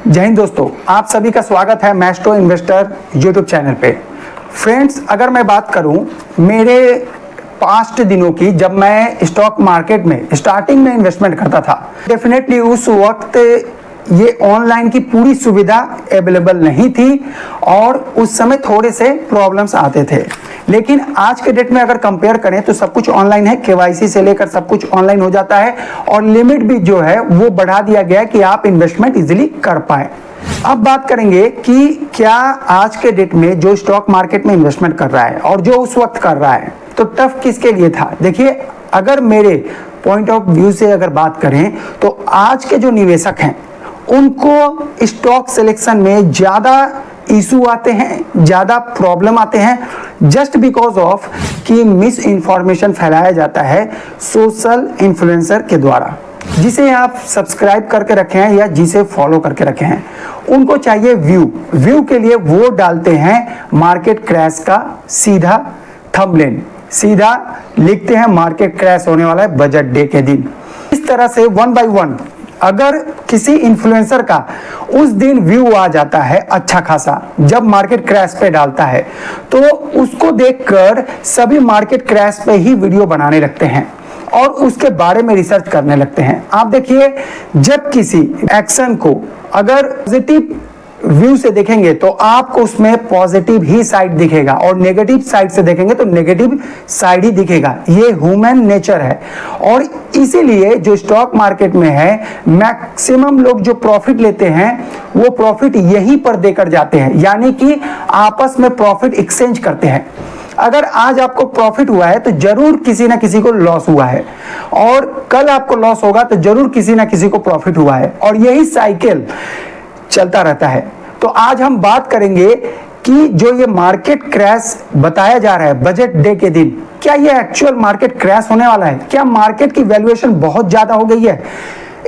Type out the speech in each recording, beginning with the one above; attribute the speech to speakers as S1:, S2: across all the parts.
S1: जय हिंद दोस्तों, आप सभी का स्वागत है मैस्ट्रो इन्वेस्टर यूट्यूब चैनल पे। फ्रेंड्स, अगर मैं बात करूं मेरे पास्ट दिनों की, जब मैं स्टॉक मार्केट में स्टार्टिंग में इन्वेस्टमेंट करता था, डेफिनेटली उस वक्त ये ऑनलाइन की पूरी सुविधा अवेलेबल नहीं थी और उस समय थोड़े से प्रॉब्लम्स आते थे। लेकिन आज के डेट में अगर कंपेयर करें तो सब कुछ ऑनलाइन है, केवाईसी से लेकर सब कुछ ऑनलाइन हो जाता है और लिमिट भी जो है वो बढ़ा दिया गया है कि आप इन्वेस्टमेंट इजीली कर पाए। अब बात करेंगे कि क्या आज के डेट में जो स्टॉक मार्केट में इन्वेस्टमेंट कर रहा है और जो उस वक्त कर रहा है तो टफ किसके लिए था। देखिए, अगर मेरे पॉइंट ऑफ व्यू से अगर बात करें तो आज के जो निवेशक हैं उनको स्टॉक सिलेक्शन में ज़्यादा इशू आते हैं, ज़्यादा प्रॉब्लम आते हैं, जस्ट बिकॉज ऑफ कि मिस इन्फॉर्मेशन फैलाया जाता है सोशल इन्फ्लुएंसर के द्वारा, जिसे आप सब्सक्राइब करके रखे हैं या जिसे फॉलो करके रखे हैं। उनको चाहिए व्यू के लिए वो डालते हैं मार्केट क्रैश का सीधा थंबनेल, सीधा लिखते हैं मार्केट क्रैश होने वाला है बजट डे के दिन। इस तरह से वन बाय वन अगर किसी इन्फ्लुएंसर का उस दिन व्यू आ जाता है अच्छा खासा, जब मार्केट क्रैश पे डालता है तो उसको देखकर सभी मार्केट क्रैश पे ही वीडियो बनाने लगते हैं और उसके बारे में रिसर्च करने लगते हैं। आप देखिए, जब किसी एक्शन को अगर पॉजिटिव व्यू से देखेंगे तो आपको उसमें पॉजिटिव ही साइड दिखेगा और नेगेटिव साइड से देखेंगे तो नेगेटिव साइड ही दिखेगा। ये ह्यूमन नेचर है और इसीलिए जो स्टॉक मार्केट में है मैक्सिमम लोग जो प्रॉफिट लेते हैं वो प्रॉफिट यहीं पर देकर जाते हैं, यानी कि आपस में प्रॉफिट एक्सचेंज करते हैं। अगर आज आपको प्रॉफिट हुआ है तो जरूर किसी ना किसी को लॉस हुआ है और कल आपको लॉस होगा तो जरूर किसी ना किसी को प्रॉफिट हुआ है और यही साइकिल चलता रहता है। तो आज हम बात करेंगे कि जो ये मार्केट क्रैश बताया जा रहा है बजट डे के दिन, क्या ये एक्चुअल मार्केट क्रैश होने वाला है? क्या मार्केट की वैल्यूएशन बहुत ज्यादा हो गई है?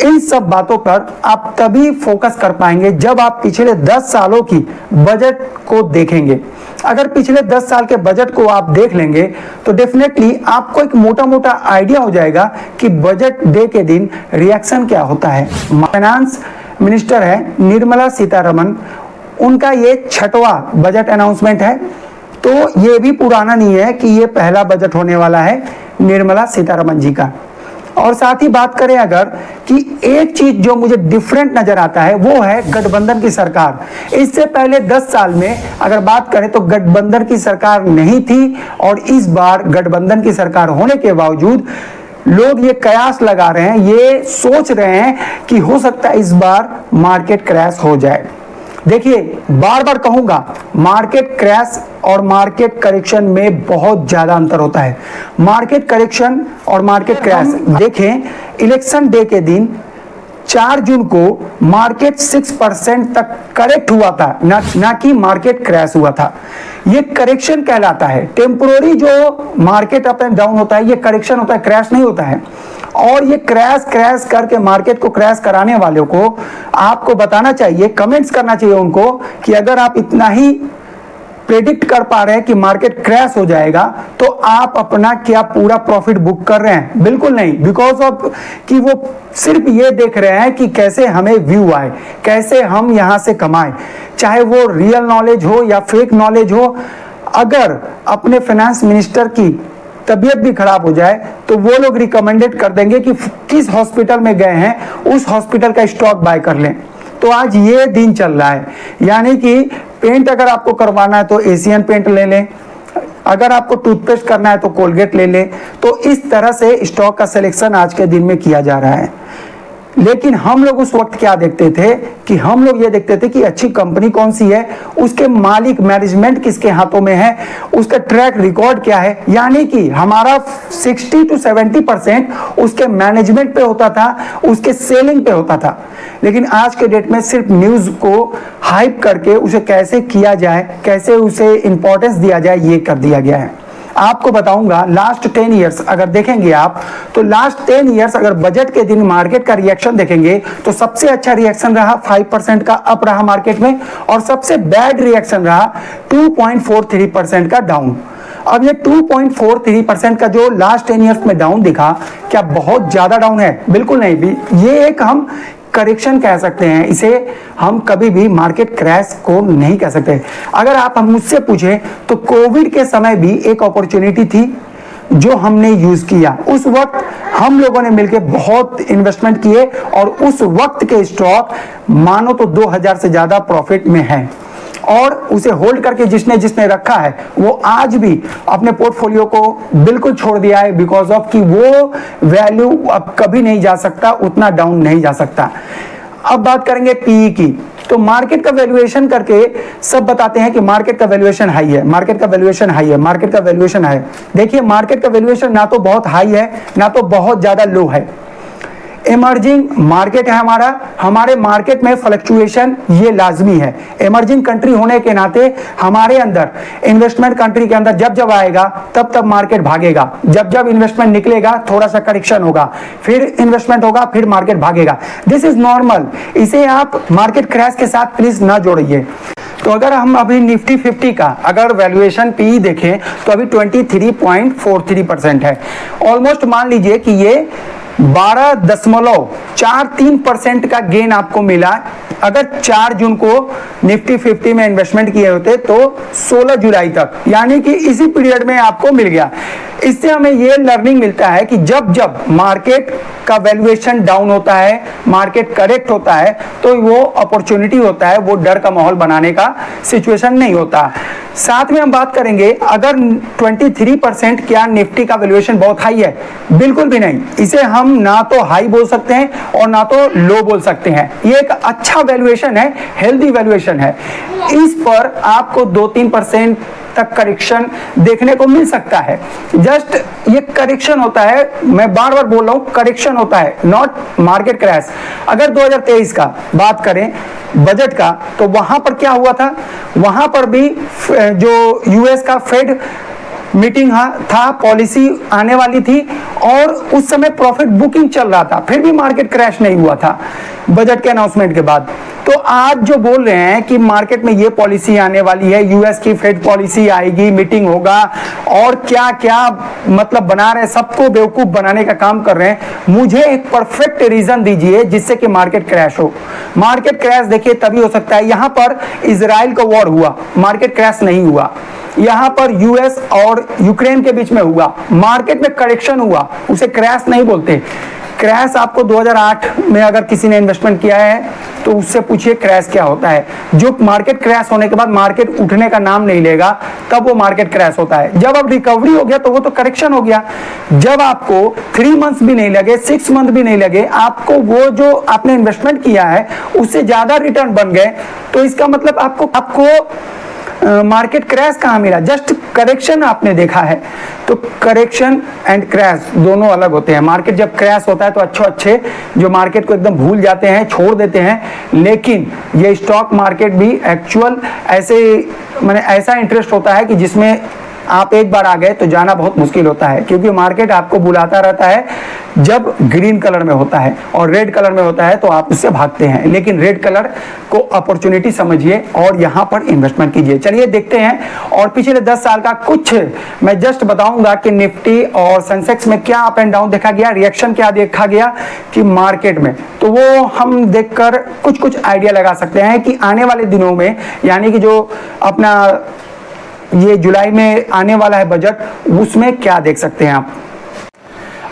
S1: इन सब बातों पर आप तभी फोकस कर पाएंगे जब आप पिछले 10 सालों की बजट को देखेंगे। अगर पिछले 10 साल के बजट को आप देख लेंगे तो डेफिनेटली आपको एक मोटा मोटा आइडिया हो जाएगा कि बजट डे के दिन रिएक्शन क्या होता है। फाइनेंस मिनिस्टर है निर्मला सीतारमण, उनका ये 6वां बजट अनाउंसमेंट है, तो ये भी पुराना नहीं है कि ये पहला बजट होने वाला है निर्मला सीतारमण जी का। और साथ ही बात करें अगर कि एक चीज जो मुझे डिफरेंट नजर आता है वो है गठबंधन की सरकार। इससे पहले 10 साल में अगर बात करें तो गठबंधन की सरकार नहीं थी और इस बार गठबंधन की सरकार होने के बावजूद लोग ये कयास लगा रहे हैं, ये सोच रहे हैं कि हो सकता है इस बार मार्केट क्रैश हो जाए। देखिए, बार बार कहूंगा, मार्केट क्रैश और मार्केट करेक्शन में बहुत ज्यादा अंतर होता है। मार्केट करेक्शन और मार्केट क्रैश, देखें इलेक्शन डे के दिन 4 जून को मार्केट 6% तक करेक्ट हुआ था, ना कि मार्केट क्रैश हुआ था। ये करेक्शन कहलाता है। टेम्पोररी जो मार्केट अप एंड डाउन होता है ये करेक्शन होता है, क्रैश नहीं होता है। और ये क्रैश करके मार्केट को क्रैश कराने वालों को आपको बताना चाहिए, कमेंट्स करना चाहिए उनको कि अगर आप इतना ही प्रेडिक्ट कर पा रहे हैं कि मार्केट क्रैश हो जाएगा तो आप अपना क्या पूरा प्रॉफिट बुक कर रहे हैं? बिल्कुल नहीं, बिकॉज ऑफ कि वो सिर्फ ये देख रहे हैं कि कैसे हमें व्यू आए, कैसे हम यहां से कमाएं, चाहे वो रियल नॉलेज हो या फेक नॉलेज हो। अगर अपने फाइनेंस मिनिस्टर की तबीयत भी खराब हो जाए तो वो लोग रिकमेंडेड कर देंगे कि किस हॉस्पिटल में गए हैं उस हॉस्पिटल का स्टॉक बाय कर लें। तो आज ये दिन चल रहा है, यानी कि पेंट अगर आपको करवाना है तो एशियन पेंट ले लें, अगर आपको टूथपेस्ट करना है तो कोलगेट ले लें। तो इस तरह से स्टॉक का सिलेक्शन आज के दिन में किया जा रहा है। लेकिन हम लोग उस वक्त क्या देखते थे कि हम लोग ये देखते थे कि अच्छी कंपनी कौन सी है, उसके मालिक मैनेजमेंट किसके हाथों में है, उसका ट्रैक रिकॉर्ड क्या है, यानी कि हमारा 60 to 70% उसके मैनेजमेंट पे होता था, उसके सेलिंग पे होता था। लेकिन आज के डेट में सिर्फ न्यूज को हाइप करके उसे कैसे किया जाए, कैसे उसे इंपॉर्टेंस दिया जाए, ये कर दिया गया है। आपको बताऊंगा लास्ट 10 इयर्स अगर देखेंगे आप तो लास्ट 10 इयर्स अगर बजट के दिन मार्केट का रिएक्शन देखेंगे तो सबसे अच्छा रिएक्शन रहा 5% का अप रहा मार्केट में और सबसे बैड रिएक्शन रहा 2.43% का डाउन। अब ये 2.43% का जो लास्ट 10 इयर्स में डाउन दिखा, क्या बहुत ज्यादा डाउन है? बिल्कुल नहीं भी। ये एक हम करेक्शन कह सकते हैं इसे, हम कभी भी मार्केट क्रैश को नहीं कह सकते। अगर आप हम मुझसे पूछे तो कोविड के समय भी एक अपॉर्चुनिटी थी जो हमने यूज किया। उस वक्त हम लोगों ने मिलकर बहुत इन्वेस्टमेंट किए और उस वक्त के स्टॉक मानो तो 2000 से ज्यादा प्रॉफिट में है, और उसे होल्ड करके जिसने जिसने रखा है वो आज भी अपने पोर्टफोलियो को बिल्कुल छोड़ दिया है, बिकॉज ऑफ कि वो वैल्यू अब कभी नहीं जा सकता, उतना डाउन नहीं जा सकता। अब बात करेंगे पीई की, तो मार्केट का वैल्यूएशन करके सब बताते हैं कि मार्केट का वैल्यूएशन हाई है, मार्केट का वैल्यूएशन हाई है, मार्केट का वैल्यूएशन हाई है। देखिए मार्केट का वैल्यूएशन ना तो बहुत हाई है ना तो बहुत ज्यादा लो है। इमर्जिंग मार्केट है हमारा, हमारे मार्केट में फ्लक्चुएशन ये लाजमी है। इमर्जिंग कंट्री होने के नाते हमारे अंदर इन्वेस्टमेंट कंट्री के अंदर जब जब आएगा तब तब मार्केट भागेगा, जब जब इन्वेस्टमेंट निकलेगा थोड़ा सा करेक्शन होगा, फिर इन्वेस्टमेंट होगा, फिर मार्केट भागेगा। दिस इज नॉर्मल, इसे आप मार्केट क्रैश के साथ प्लीज ना जोड़िए। तो अगर हम अभी निफ्टी 50 का अगर वैल्यूएशन पी देखें तो अभी 23.43% है। ऑलमोस्ट मान लीजिए कि ये 12.43% का गेन आपको मिला। अगर 4 जून को निफ्टी 50 में इन्वेस्टमेंट किए होते तो 16 जुलाई तक, यानी कि इसी पीरियड में आपको मिल गया। इससे हमें ये लर्निंग मिलता है कि जब जब मार्केट का वैल्यूएशन डाउन होता है, मार्केट करेक्ट होता है, तो वो अपॉर्चुनिटी होता है, वो डर का माहौल बनाने का सिचुएशन नहीं होता। साथ में हम बात करेंगे अगर 23% क्या निफ्टी का वैल्यूएशन बहुत हाई है? बिल्कुल भी नहीं। इसे हम ना तो हाई बोल सकते हैं और ना तो लो बोल सकते हैं। ये एक अच्छा वैल्यूएशन है, हेल्दी वैल्यूएशन है। इस पर आपको 2-3% तक करेक्शन देखने को मिल सकता है। जस्ट ये करेक्शन होता है, मैं बार बार बोल रहा हूं, करेक्शन होता है, नॉट मार्केट क्रैश। अगर 2023 का बात करें बजट का, तो वहां पर क्या हुआ था? वहां पर भी जो यूएस का फेड मीटिंग था, पॉलिसी आने वाली थी और उस समय प्रॉफिट बुकिंग चल रहा था, फिर भी मार्केट क्रैश नहीं हुआ था बजट के अनाउंसमेंट के बाद। तो आज जो बोल रहे हैं कि मार्केट में ये पॉलिसी आने वाली है, यूएस की फेड पॉलिसी आएगी, मीटिंग होगा और क्या क्या मतलब बना रहे हैं, सबको बेवकूफ बनाने का काम कर रहे हैं। मुझे एक परफेक्ट रीजन दीजिए जिससे कि मार्केट क्रैश हो। मार्केट क्रैश देखिए तभी हो सकता है, यहां पर इजराइल का वॉर हुआ, मार्केट क्रैश नहीं हुआ। यहां पर यूएस और यूक्रेन के बीच में हुआ, मार्केट में करेक्शन हुआ, उसे क्रैश नहीं बोलते। क्रैश आपको 2008 में अगर किसी ने इन्वेस्टमेंट किया है तो उससे पूछिए क्रैश क्या होता है। जो मार्केट क्रैश होने के बाद मार्केट उठने का नाम नहीं लेगा, तब वो मार्केट क्रैश होता है। जब अब रिकवरी हो गया तो वो तो करेक्शन हो गया। जब आपको 3 मंथ्स भी नहीं लगे, 6 मंथ भी नहीं लगे, आपको वो जो आपने इन्वेस्टमेंट किया है उससे ज्यादा रिटर्न बन गए, तो इसका मतलब आपको मार्केट क्रैश कहां मिला? जस्ट करेक्शन आपने देखा है। तो करेक्शन एंड क्रैश दोनों अलग होते हैं। मार्केट जब क्रैश होता है तो अच्छे जो मार्केट को एकदम भूल जाते हैं, छोड़ देते हैं, लेकिन ये स्टॉक मार्केट भी एक्चुअल ऐसा इंटरेस्ट होता है कि जिसमें आप एक बार आ गए तो जाना बहुत मुश्किल होता है, क्योंकि मार्केट आपको बुलाता रहता है जब ग्रीन कलर में होता है और रेड कलर में होता है तो आप उससे भागते हैं। लेकिन रेड कलर को अपॉर्चुनिटी समझिए और यहां पर इन्वेस्टमेंट कीजिए। चलिए देखते हैं और पिछले 10 साल का कुछ मैं जस्ट बताऊंगा कि निफ्टी और सेंसेक्स में क्या अप एंड डाउन देखा गया, रिएक्शन क्या देखा गया कि मार्केट में, तो वो हम देखकर कुछ आइडिया लगा सकते हैं कि आने वाले दिनों में, यानी कि जो अपना ये जुलाई में आने वाला है बजट, उसमें क्या देख सकते हैं आप।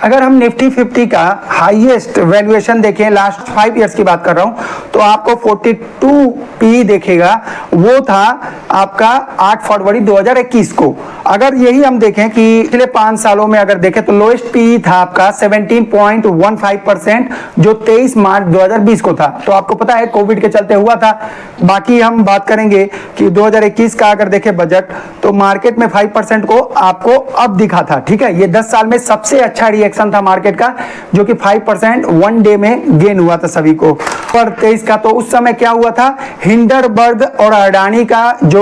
S1: अगर हम निफ्टी 50 का हाईएस्ट वैल्यूएशन देखें, लास्ट 5 इयर्स की बात कर रहा हूं, तो आपको 42 पी देखेगा, वो था आपका 8 फरवरी 2021 को। अगर यही हम देखें कि पिछले 5 सालों में अगर देखें तो लोएस्ट पी था आपका 17.15%, जो 23 मार्च 2020 को था। तो आपको पता है कोविड के चलते हुआ था। बाकी हम बात करेंगे कि 2021 का अगर देखें बजट, तो मार्केट में 5% को आपको अब दिखा था। ठीक है, ये 10 साल में सबसे अच्छा रिएक्शन था मार्केट का, जो कि 5% वन डे में गेन हुआ था सभी को। पर 23 का तो उस समय क्या हुआ था, हिंडरबर्ग और अडानी का जो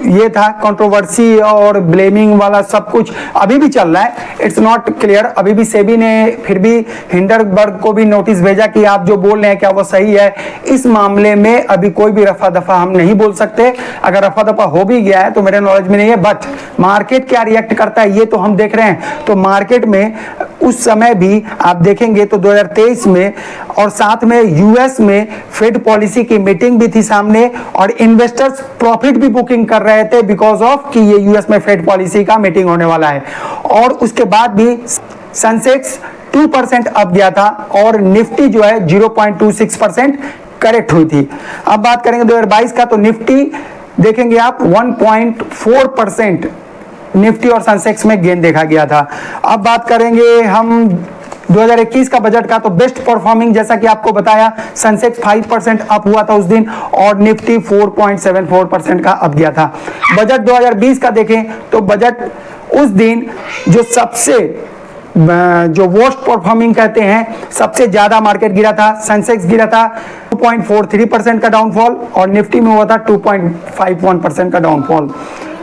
S1: ये था कंट्रोवर्सी और ब्लेमिंग वाला सब कुछ अभी भी चल रहा है। इट्स नॉट क्लियर, अभी भी सेबी ने फिर भी हिंडरबर्ग को भी नोटिस भेजा कि आप जो बोल रहे हैं क्या वो सही है। इस मामले में अभी कोई भी रफा दफा हम नहीं बोल सकते। अगर रफा दफा हो भी गया है तो मेरे नॉलेज में नहीं है, बट मार्केट क्या रिएक्ट करता है ये तो हम देख रहे हैं। तो मार्केट में उस समय भी आप देखेंगे तो 2023 में और साथ में यूएस में फेड पॉलिसी की मीटिंग भी थी सामने, और इन्वेस्टर्स प्रॉफिट भी बुकिंग कर रहे थे बिकॉज ऑफ कि ये यूएस में फेड पॉलिसी का मीटिंग होने वाला है। और उसके बाद भी सेंसेक्स 2% अप गया था और निफ्टी जो है 0.26% करेक्ट हुई थी। अब बात करेंगे 2022 का, तो निफ्टी देखेंगे आप 1.4% निफ्टी और सेंसेक्स में गेन देखा गया था। अब बात करेंगे हम 2021 का बजट का, तो बेस्ट परफॉर्मिंग जैसा कि आपको बताया, सेंसेक्स 5% अप हुआ था उस दिन और निफ्टी 4.74% का अप गया था। बजट 2020 का देखें तो बजट उस दिन जो सबसे जो वर्स्ट परफॉर्मिंग कहते हैं, सबसे ज्यादा मार्केट गिरा था, सेंसेक्स गिरा था 2.43% का डाउनफॉल और निफ्टी में हुआ था 2.51% का डाउनफॉल।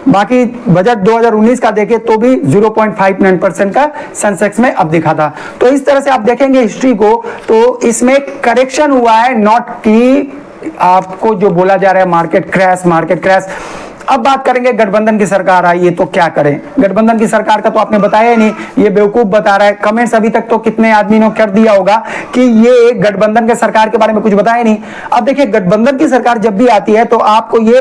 S1: बाकी बजट 2019 का देखें तो भी 0.59% का सेंसेक्स में अब दिखा था। तो इस तरह से आप देखेंगे हिस्ट्री को, तो इसमें करेक्शन हुआ है, नॉट कि आपको जो बोला जा रहा है मार्केट क्रैश। अब बात करेंगे गठबंधन की सरकार आई है तो क्या करें। गठबंधन की सरकार का तो आपने बताया ही नहीं, ये बेवकूफ बता रहा है। कमेंट्स अभी तक तो कितने आदमी ने कर दिया होगा कि ये गठबंधन के सरकार के बारे में कुछ बताया नहीं। अब देखिए, गठबंधन की सरकार जब भी आती है तो आपको ये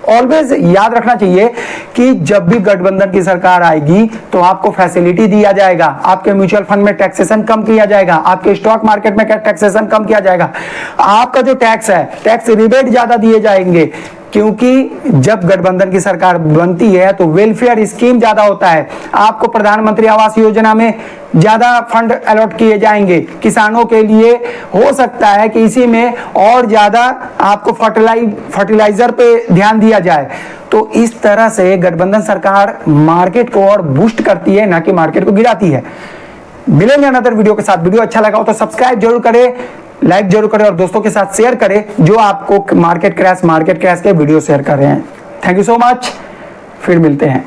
S1: ऑलवेज याद रखना चाहिए कि जब भी गठबंधन की सरकार आएगी तो आपको फैसिलिटी दिया जाएगा, आपके म्यूचुअल फंड में टैक्सेशन कम किया जाएगा, आपके स्टॉक मार्केट में टैक्सेशन कम किया जाएगा, आपका जो टैक्स है टैक्स रिबेट ज्यादा दिए जाएंगे, क्योंकि जब गठबंधन की सरकार बनती है तो वेलफेयर स्कीम ज्यादा होता है, आपको प्रधानमंत्री आवास योजना में ज्यादा फंड अलॉट किए जाएंगे, किसानों के लिए हो सकता है कि इसी में और ज्यादा आपको फर्टिलाइजर पे ध्यान दिया जाए। तो इस तरह से गठबंधन सरकार मार्केट को और बूस्ट करती है, ना कि मार्केट को गिराती है। मिलेंगे अनदर वीडियो के साथ। वीडियो अच्छा लगा हो तो सब्सक्राइब जरूर करें, लाइक जरूर करें और दोस्तों के साथ शेयर करें जो आपको मार्केट क्रैश के वीडियो शेयर कर रहे हैं। थैंक यू सो मच, फिर मिलते हैं।